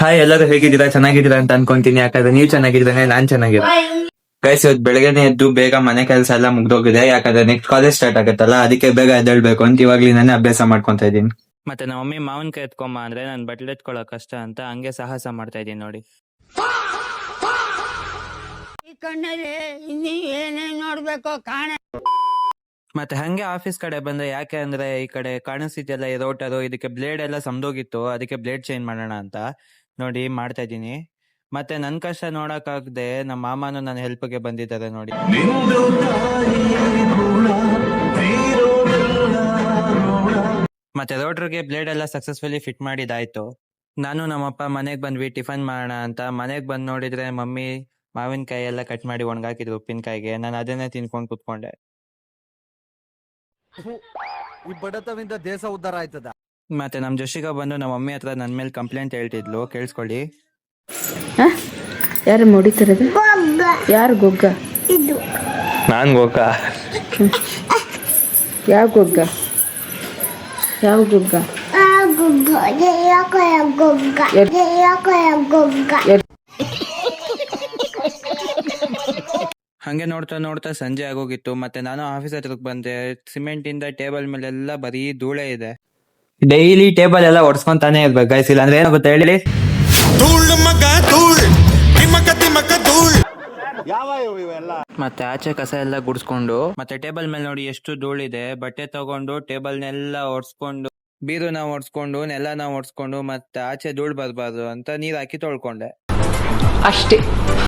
Hi, ಎಲ್ಲರೂ ಹೇಗಿದ್ದೀರಾ? ಚೆನ್ನಾಗಿದ್ದೀರಾ ಅಂತ ಅನ್ಕೊಂತೀನಿ. ಯಾಕಂದ್ರೆ ನೀವು ಚೆನ್ನಾಗಿದ್ರೆ ನಾನ್ ಚೆನ್ನಾಗಿದ್ದೆ. ಗೈಸ್, ಇವತ್ತು ಬೆಳಗ್ಗೆನೆ ಎದ್ದು ಬೇಗ ಮನೆ ಕೆಲಸ ಎಲ್ಲ ಮುಗ್ದೋಗಿದೆ. ಯಾಕಂದ್ರೆ ನೆಕ್ಸ್ಟ್ ಕಾಲೇಜ್ ಸ್ಟಾರ್ಟ್ ಆಗುತ್ತಲ್ಲ, ಅದಕ್ಕೆ ಬೇಗ ಎದ್ದೇಳ್ಬೇಕು ಅಂತ ಇವಾಗ್ಲಿಂದಾನೇ ಅಭ್ಯಾಸ ಮಾಡ್ಕೊಂತ ಇದ್ದೀನಿ. ಮತ್ತೆ ನಮ್ಮ ಮಮ್ಮಿ ಮಾವಿನಕಾಯಿ ಎತ್ಕೊಂಬ ಅಂದ್ರೆ ನಾನು ಬಟ್ಲು ಎತ್ಕೊಳ್ಳೋ ಕಷ್ಟ ಅಂತ ಹಂಗೆ ಸಾಹಸ ಮಾಡ್ತಾ ಇದೀನಿ ನೋಡಿ. ಈ ಕಣ್ಣಲ್ಲಿ ಇನ್ನೀ ಏನೇನ್ ನೋಡ್ಬೇಕೋ ಕಾಣೆ. ಮತ್ತೆ ಹಂಗೆ ಆಫೀಸ್ ಕಡೆ ಬಂದ್ರೆ ಯಾಕೆ ಅಂದ್ರೆ ಈ ಕಡೆ ಕಾಣಿಸ್ತಿದ್ಯಲ್ಲ ಈ ರೋಟರು, ಇದಕ್ಕೆ ಬ್ಲೇಡ್ ಎಲ್ಲ ಸಮದೋಗಿತ್ತು, ಅದಕ್ಕೆ ಬ್ಲೇಡ್ ಚೇಂಜ್ ಮಾಡೋಣ ಅಂತ ನೋಡಿ ಮಾಡ್ತಾ ಇದೀನಿ. ಮತ್ತೆ ನನ್ ಕಷ್ಟ ನೋಡಕ್ಕಾಗದೆ ನಮ್ಮ ಮಾಮನು ನನ್ನ ಹೆಲ್ಪ್ಗೆ ಬಂದಿದ್ದಾರೆ ನೋಡಿ. ಮತ್ತೆ ರೋಟ್ರಿಗೆ ಬ್ಲೇಡ್ ಎಲ್ಲ ಸಕ್ಸಸ್ಫುಲಿ ಫಿಟ್ ಮಾಡಿದಾಯ್ತು. ನಾನು ನಮ್ಮಪ್ಪ ಮನೆಗ್ ಬಂದ್ವಿ ಟಿಫನ್ ಮಾಡೋಣ ಅಂತ. ಮನೆಗ್ ಬಂದ್ ನೋಡಿದ್ರೆ ಮಮ್ಮಿ ಮಾವಿನಕಾಯಿ ಎಲ್ಲ ಕಟ್ ಮಾಡಿ ಒಣಗಾಕಿದ್ರು ಉಪ್ಪಿನಕಾಯಿಗೆ. ನಾನು ಅದನ್ನೇ ತಿನ್ಕೊಂಡು ಕುತ್ಕೊಂಡೆ. ಈ ಬಡತವಿಂದ ದೇಶ ಉದ್ಧಾರ ಆಯ್ತದ. ಮತ್ತೆ ನಮ್ ಜೋಶಿಗ ಬಂದು ನಮ್ಮ ಮಮ್ಮಿ ಹತ್ರ ನನ್ ಮೇಲೆ ಕಂಪ್ಲೇಂಟ್ ಹೇಳ್ತಿದ್ಲು, ಕೇಳಿಸ್ಕೊಳ್ಳಿ. ಯಾರು ಹೊಡಿತಿರೋದು? ಯಾರು ಗೊಗ್ಗ? ನಾನ್ ಗೋಕ. ಯಾವ ಗೊಗ್ಗ? ಯಾವ ಗೊಗ್ಗ? ಹಂಗೆ ನೋಡ್ತಾ ನೋಡ್ತಾ ಸಂಜೆ ಆಗೋಗಿತ್ತು. ಮತ್ತೆ ನಾನು ಆಫೀಸ್ ಹತ್ರಕ್ ಬಂದೆ. ಸಿಮೆಂಟ್ ಇಂದ ಟೇಬಲ್ ಮೇಲೆಲ್ಲ ಬರೀ ಧೂಳೆ ಇದೆ. ಡೈಲಿ ಟೇಬಲ್ ಎಲ್ಲ ಒಡ್ಸ್ಕೊಂತಾನೆ ಇರ್ಬೇಕು ಗೈಸ್, ಇಲ್ಲ ಅಂದ್ರೆ ಏನಾಗುತ್ತೆ ಹೇಳಿ? ಮತ್ತೆ ಆಚೆ ಕಸ ಎಲ್ಲ ಗುಡ್ಸ್ಕೊಂಡು, ಮತ್ತೆ ಟೇಬಲ್ ಮೇಲೆ ನೋಡಿ ಎಷ್ಟು ಧೂಳಿದೆ. ಬಟ್ಟೆ ತಗೊಂಡು ಟೇಬಲ್ನೆಲ್ಲ ಒಡ್ಸ್ಕೊಂಡು, ಬೀರುನ ಒಡ್ಸ್ಕೊಂಡು, ನೆಲನ ಒಡ್ಸ್ಕೊಂಡು, ಮತ್ತೆ ಆಚೆ ಧೂಳ್ ಬರ್ಬಾರ್ದು ಅಂತ ನೀರ್ ಹಾಕಿ ತೊಳ್ಕೊಂಡೆ ಅಷ್ಟೇ.